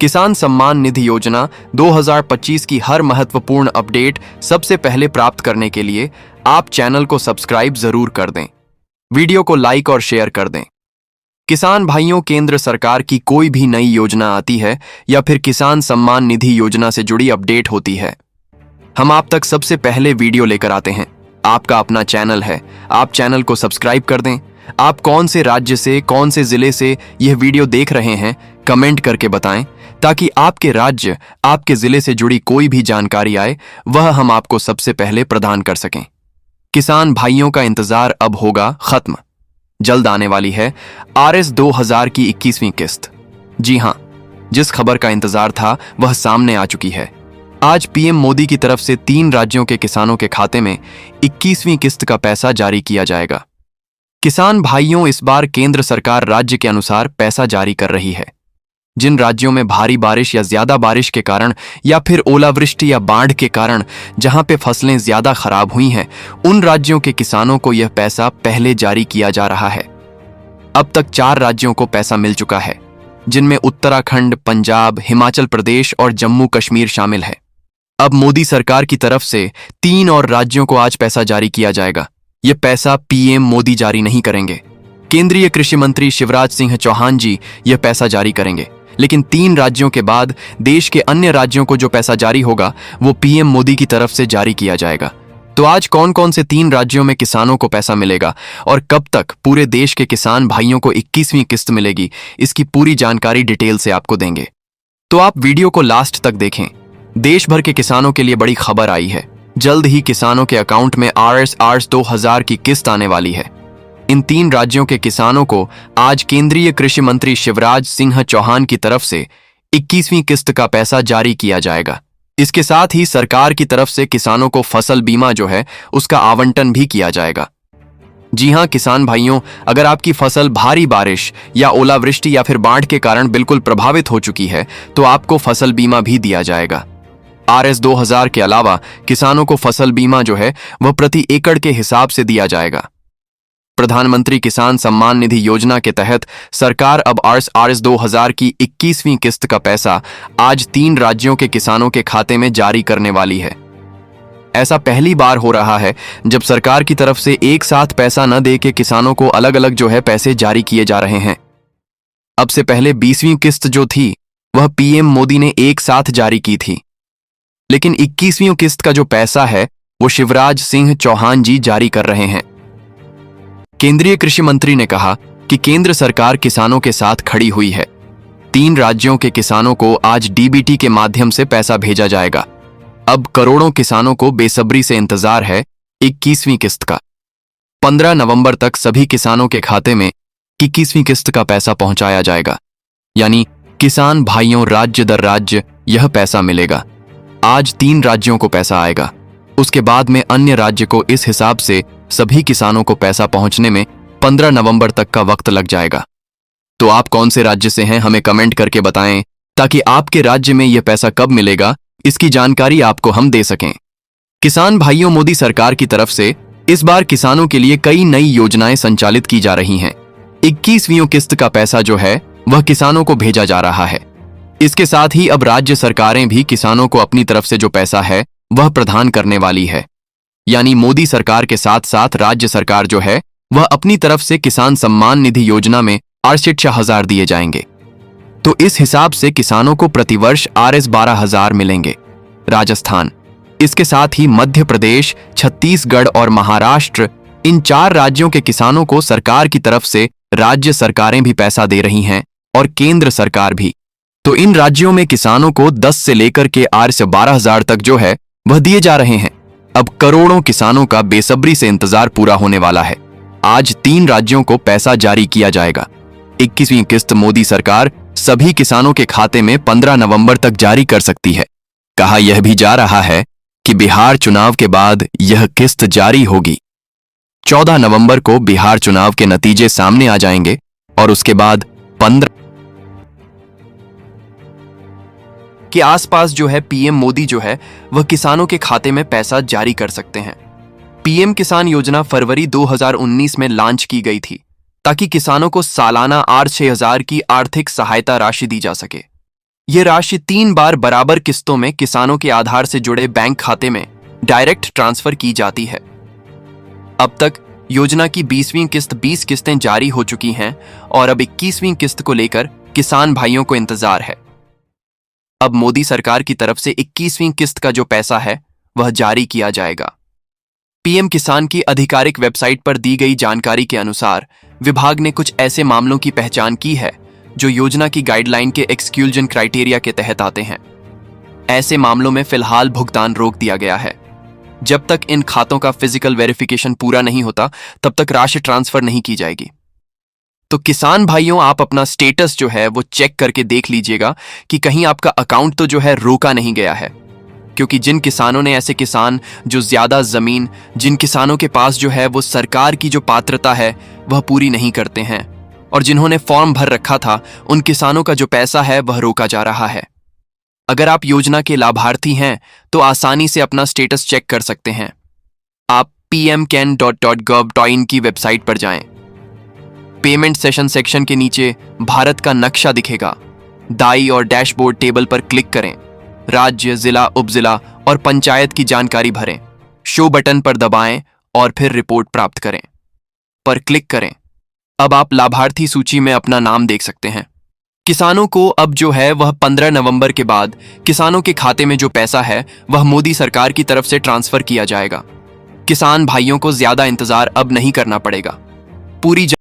किसान सम्मान निधि योजना 2025 की हर महत्वपूर्ण अपडेट सबसे पहले प्राप्त करने के लिए आप चैनल को सब्सक्राइब जरूर कर दें। वीडियो को लाइक और शेयर कर दें। किसान भाइयों, केंद्र सरकार की कोई भी नई योजना आती है या फिर किसान सम्मान निधि योजना से जुड़ी अपडेट होती है, हम आप तक सबसे पहले वीडियो लेकर आते हैं। आपका अपना चैनल है, आप चैनल को सब्सक्राइब कर दें। आप कौन से राज्य से, कौन से जिले से यह वीडियो देख रहे हैं, कमेंट करके बताएं, ताकि आपके राज्य, आपके जिले से जुड़ी कोई भी जानकारी आए वह हम आपको सबसे पहले प्रदान कर सकें। किसान भाइयों का इंतजार अब होगा खत्म। जल्द आने वाली है RS 2000 की 21वीं किस्त। जी हां, जिस खबर का इंतजार था वह सामने आ चुकी है। आज PM मोदी की तरफ से 3 राज्यों के किसानों के खाते में 21वीं किस्त का पैसा जारी किया जाएगा। किसान भाइयों, इस बार केंद्र सरकार राज्य के अनुसार पैसा जारी कर रही है। जिन राज्यों में भारी बारिश या ज्यादा बारिश के कारण या फिर ओलावृष्टि या बाढ़ के कारण जहां पे फसलें ज्यादा खराब हुई हैं, उन राज्यों के किसानों को यह पैसा पहले जारी किया जा रहा है। अब तक 4 राज्यों को पैसा मिल चुका है, जिनमें उत्तराखंड, पंजाब, हिमाचल प्रदेश और जम्मू कश्मीर शामिल है। अब मोदी सरकार की तरफ से 3 और राज्यों को आज पैसा जारी किया जाएगा। यह पैसा PM मोदी जारी नहीं करेंगे, केंद्रीय कृषि मंत्री शिवराज सिंह चौहान जी यह पैसा जारी करेंगे। लेकिन 3 राज्यों के बाद देश के अन्य राज्यों को जो पैसा जारी होगा वो PM मोदी की तरफ से जारी किया जाएगा। तो आज कौन कौन से 3 राज्यों में किसानों को पैसा मिलेगा और कब तक पूरे देश के किसान भाइयों को 21वीं किस्त मिलेगी, इसकी पूरी जानकारी डिटेल से आपको देंगे। तो आप वीडियो को लास्ट तक देखें। देश भर के किसानों के लिए बड़ी खबर आई है। जल्द ही किसानों के अकाउंट में RS 2000 की किस्त आने वाली है। इन 3 राज्यों के किसानों को आज केंद्रीय कृषि मंत्री शिवराज सिंह चौहान की तरफ से 21वीं किस्त का पैसा जारी किया जाएगा। इसके साथ ही सरकार की तरफ से किसानों को फसल बीमा जो है उसका आवंटन भी किया जाएगा। जी हां किसान भाइयों, अगर आपकी फसल भारी बारिश या ओलावृष्टि या फिर बाढ़ के कारण बिल्कुल प्रभावित हो चुकी है तो आपको फसल बीमा भी दिया जाएगा। RS 2000 के अलावा किसानों को फसल बीमा जो है वह प्रति एकड़ के हिसाब से दिया जाएगा। प्रधानमंत्री किसान सम्मान निधि योजना के तहत सरकार अब RS 2000 की 21वीं किस्त का पैसा आज 3 राज्यों के किसानों के खाते में जारी करने वाली है। ऐसा पहली बार हो रहा है जब सरकार की तरफ से एक साथ पैसा न दे के किसानों को अलग अलग जो है पैसे जारी किए जा रहे हैं। अब से पहले 20वीं किस्त जो थी वह PM मोदी ने एक साथ जारी की थी, लेकिन 21वीं किस्त का जो पैसा है वो शिवराज सिंह चौहान जी जारी कर रहे हैं। केंद्रीय कृषि मंत्री ने कहा कि केंद्र सरकार किसानों के साथ खड़ी हुई है। 3 राज्यों के किसानों को आज DBT के माध्यम से पैसा भेजा जाएगा। अब करोड़ों किसानों को बेसब्री से इंतजार है 21वीं किस्त का। 15 नवंबर तक सभी किसानों के खाते में 21वीं किस्त का पैसा पहुंचाया जाएगा। यानी किसान भाइयों, राज्य दर राज्य यह पैसा मिलेगा। आज 3 राज्यों को पैसा आएगा, उसके बाद में अन्य राज्य को। इस हिसाब से सभी किसानों को पैसा पहुंचने में 15 नवंबर तक का वक्त लग जाएगा। तो आप कौन से राज्य से हैं हमें कमेंट करके बताएं, ताकि आपके राज्य में यह पैसा कब मिलेगा इसकी जानकारी आपको हम दे सकें। किसान भाइयों, मोदी सरकार की तरफ से इस बार किसानों के लिए कई नई योजनाएं संचालित की जा रही हैं। 21वीं किस्त का पैसा जो है वह किसानों को भेजा जा रहा है। इसके साथ ही अब राज्य सरकारें भी किसानों को अपनी तरफ से जो पैसा है वह प्रदान करने वाली है। यानी मोदी सरकार के साथ साथ राज्य सरकार जो है वह अपनी तरफ से किसान सम्मान निधि योजना में RS 6000 दिए जाएंगे। तो इस हिसाब से किसानों को प्रतिवर्ष RS 12000 मिलेंगे। राजस्थान, इसके साथ ही मध्य प्रदेश, छत्तीसगढ़ और महाराष्ट्र, इन 4 राज्यों के किसानों को सरकार की तरफ से राज्य सरकारें भी पैसा दे रही हैं और केंद्र सरकार भी। तो इन राज्यों में किसानों को 10 से लेकर के RS 12000 तक जो है वह दिए जा रहे हैं। अब करोड़ों किसानों का बेसब्री से इंतजार पूरा होने वाला है। आज 3 राज्यों को पैसा जारी किया जाएगा। 21वीं किस्त मोदी सरकार सभी किसानों के खाते में 15 नवंबर तक जारी कर सकती है। कहा यह भी जा रहा है कि बिहार चुनाव के बाद यह किस्त जारी होगी। 14 नवंबर को बिहार चुनाव के नतीजे सामने आ जाएंगे और उसके बाद 15 के आसपास जो है PM मोदी जो है वह किसानों के खाते में पैसा जारी कर सकते हैं। PM किसान योजना फरवरी 2019 में लॉन्च की गई थी ताकि किसानों को सालाना RS 6000 की आर्थिक सहायता राशि दी जा सके। ये राशि 3 बार बराबर किस्तों में किसानों के आधार से जुड़े बैंक खाते में डायरेक्ट ट्रांसफर की जाती है। अब तक योजना की 20वीं किस्त 20 किस्तें जारी हो चुकी हैं और अब 21वीं किस्त को लेकर किसान भाइयों को इंतजार है। अब मोदी सरकार की तरफ से 21वीं किस्त का जो पैसा है वह जारी किया जाएगा। पीएम किसान की आधिकारिक वेबसाइट पर दी गई जानकारी के अनुसार विभाग ने कुछ ऐसे मामलों की पहचान की है जो योजना की गाइडलाइन के एक्सक्लूजन क्राइटेरिया के तहत आते हैं। ऐसे मामलों में फिलहाल भुगतान रोक दिया गया है। जब तक इन खातों का फिजिकल वेरिफिकेशन पूरा नहीं होता तब तक राशि ट्रांसफर नहीं की जाएगी। तो किसान भाइयों, आप अपना स्टेटस जो है वो चेक करके देख लीजिएगा कि कहीं आपका अकाउंट तो जो है रोका नहीं गया है। क्योंकि जिन किसानों ने, ऐसे किसान जो ज्यादा जमीन, जिन किसानों के पास जो है वो सरकार की जो पात्रता है वह पूरी नहीं करते हैं और जिन्होंने फॉर्म भर रखा था, उन किसानों का जो पैसा है वह रोका जा रहा है। अगर आप योजना के लाभार्थी हैं तो आसानी से अपना स्टेटस चेक कर सकते हैं। आप pmcan.gov.in की वेबसाइट पर जाएं। पेमेंट सेशन सेक्शन के नीचे भारत का नक्शा दिखेगा। दाई और डैशबोर्ड टेबल पर क्लिक करें। राज्य, जिला, उपजिला और पंचायत की जानकारी भरें। शो बटन पर दबाएं और फिर रिपोर्ट प्राप्त करें पर क्लिक करें। अब आप लाभार्थी सूची में अपना नाम देख सकते हैं। किसानों को अब जो है वह 15 नवंबर के बाद किसानों के खाते में जो पैसा है वह मोदी सरकार की तरफ से ट्रांसफर किया जाएगा। किसान भाइयों को ज्यादा इंतजार अब नहीं करना पड़ेगा। पूरी